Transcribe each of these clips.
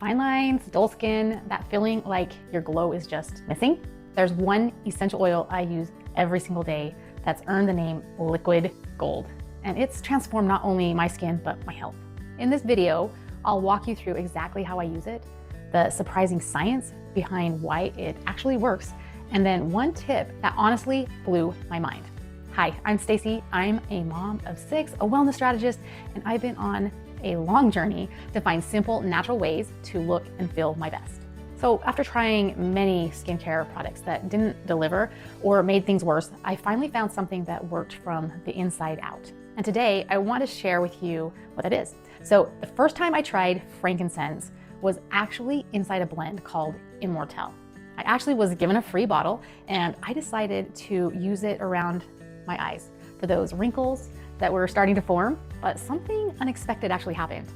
fine lines, dull skin, that feeling like your glow is just missing, there's one essential oil I use every single day that's earned the name liquid gold. And it's transformed not only my skin, but my health. In this video, I'll walk you through exactly how I use it, the surprising science behind why it actually works, and then one tip that honestly blew my mind. Hi, I'm Stacy. I'm a mom of 6, a wellness strategist, and I've been on a long journey to find simple, natural ways to look and feel my best. So after trying many skincare products that didn't deliver or made things worse, I finally found something that worked from the inside out. And today I want to share with you what that is. So the first time I tried frankincense was actually inside a blend called Immortelle. I actually was given a free bottle and I decided to use it around my eyes for those wrinkles that were starting to form, but something unexpected actually happened.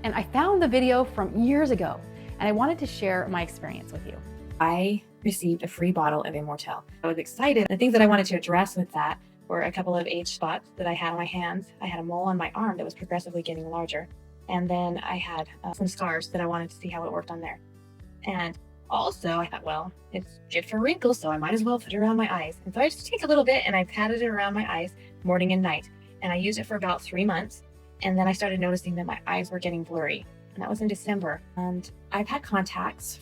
And I found the video from years ago and I wanted to share my experience with you. I received a free bottle of Immortelle. I was excited. The things that I wanted to address with that were a couple of age spots that I had on my hands. I had a mole on my arm that was progressively getting larger. And then I had some scars that I wanted to see how it worked on there. And also I thought, well, it's good for wrinkles, so I might as well put it around my eyes. And so I just take a little bit and I patted it around my eyes morning and night. And I used it for about 3 months. And then I started noticing that my eyes were getting blurry. And that was in December. And I've had contacts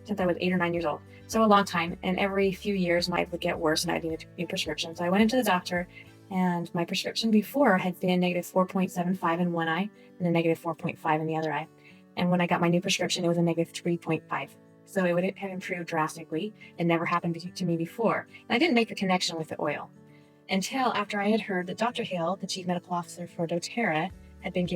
since I was 8 or 9 years old. So a long time. And every few years my eyes would get worse and I needed a new prescription. So I went into the doctor and my prescription before had been negative 4.75 in one eye and a negative 4.5 in the other eye. And when I got my new prescription, it was a negative 3.5. So it would have improved drastically. It never happened to me before. And I didn't make the connection with the oil until after I had heard that Dr. Hill, the chief medical officer for doTERRA, had been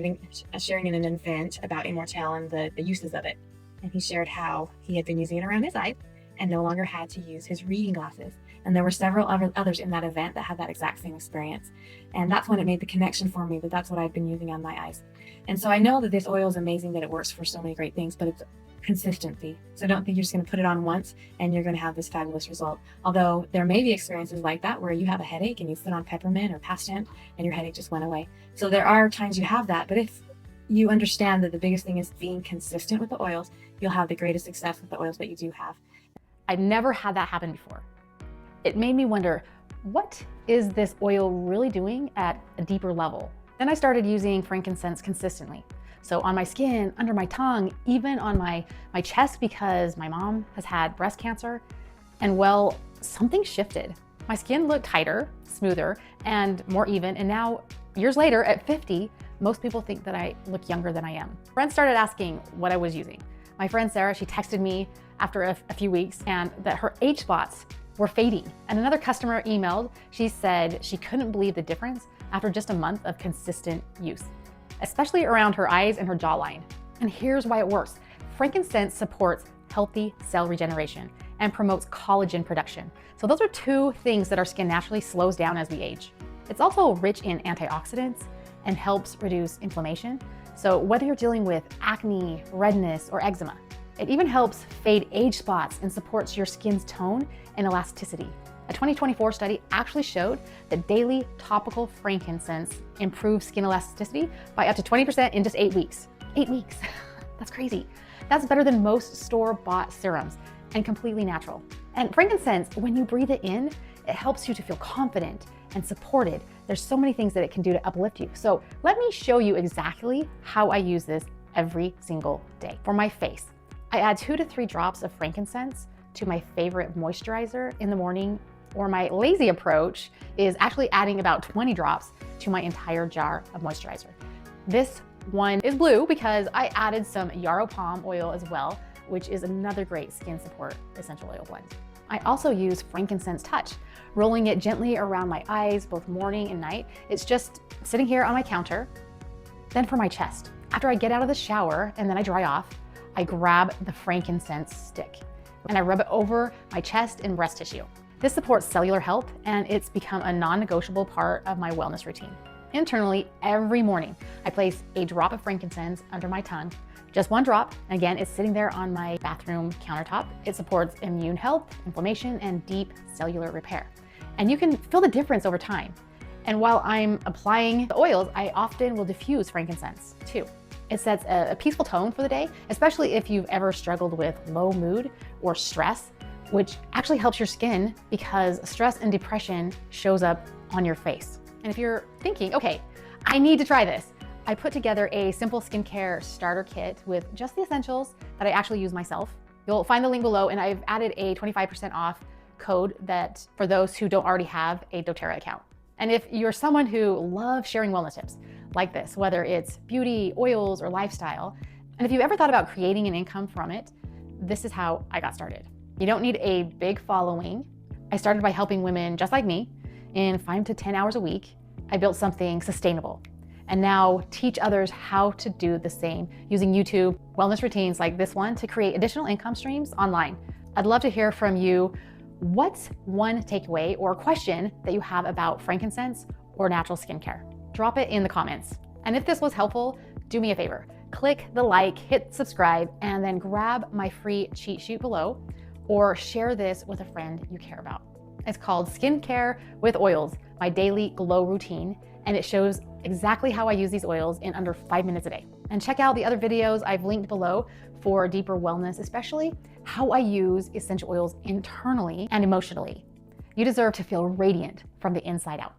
sharing in an event about Immortelle and the uses of it. And he shared how he had been using it around his eyes and no longer had to use his reading glasses. And there were several others in that event that had that exact same experience. And that's when it made the connection for me that that's what I've been using on my eyes. And so I know that this oil is amazing, that it works for so many great things, but it's consistency. So don't think you're just going to put it on once and you're going to have this fabulous result. Although there may be experiences like that where you have a headache and you put on peppermint or Pastent and your headache just went away. So there are times you have that, but if you understand that the biggest thing is being consistent with the oils, you'll have the greatest success with the oils that you do have. I've never had that happen before. It made me wonder, what is this oil really doing at a deeper level? Then I started using frankincense consistently. So on my skin, under my tongue, even on my chest, because my mom has had breast cancer. And well, something shifted. My skin looked tighter, smoother, and more even. And now, years later, at 50, most people think that I look younger than I am. Friends started asking what I was using. My friend Sarah, she texted me after a few weeks and that her age spots were fading. And another customer emailed, she said she couldn't believe the difference after just a month of consistent use, especially around her eyes and her jawline. And here's why it works. Frankincense supports healthy cell regeneration and promotes collagen production. So those are two things that our skin naturally slows down as we age. It's also rich in antioxidants and helps reduce inflammation. So whether you're dealing with acne, redness, or eczema, it even helps fade age spots and supports your skin's tone and elasticity. A 2024 study actually showed that daily topical frankincense improves skin elasticity by up to 20% in just 8 weeks. 8 weeks, that's crazy. That's better than most store-bought serums and completely natural. And frankincense, when you breathe it in, it helps you to feel confident and supported. There's so many things that it can do to uplift you. So let me show you exactly how I use this every single day. For my face, I add 2 to 3 drops of frankincense to my favorite moisturizer in the morning, or my lazy approach is actually adding about 20 drops to my entire jar of moisturizer. This one is blue because I added some yarrow palm oil as well, which is another great skin support essential oil blend. I also use frankincense touch, rolling it gently around my eyes both morning and night. It's just sitting here on my counter. Then for my chest, after I get out of the shower and then I dry off, I grab the frankincense stick and I rub it over my chest and breast tissue. This supports cellular health and it's become a non-negotiable part of my wellness routine. Internally, every morning, I place a drop of frankincense under my tongue, just 1 drop. Again, it's sitting there on my bathroom countertop. It supports immune health, inflammation, and deep cellular repair. And you can feel the difference over time. And while I'm applying the oils, I often will diffuse frankincense too. It sets a peaceful tone for the day, especially if you've ever struggled with low mood or stress, which actually helps your skin because stress and depression shows up on your face. And if you're thinking, okay, I need to try this, I put together a simple skincare starter kit with just the essentials that I actually use myself. You'll find the link below, and I've added a 25% off code that for those who don't already have a doTERRA account. And if you're someone who loves sharing wellness tips like this, whether it's beauty, oils, or lifestyle, and if you ever thought about creating an income from it, this is how I got started. You don't need a big following. I started by helping women just like me in 5 to 10 hours a week. I built something sustainable and now teach others how to do the same using YouTube wellness routines like this one to create additional income streams online. I'd love to hear from you. What's one takeaway or question that you have about frankincense or natural skincare? Drop it in the comments. And if this was helpful, do me a favor. Click the like, hit subscribe, and then grab my free cheat sheet below or share this with a friend you care about. It's called Skincare with Oils, my daily glow routine, and it shows exactly how I use these oils in under 5 minutes a day. And check out the other videos I've linked below for deeper wellness, especially how I use essential oils internally and emotionally. You deserve to feel radiant from the inside out.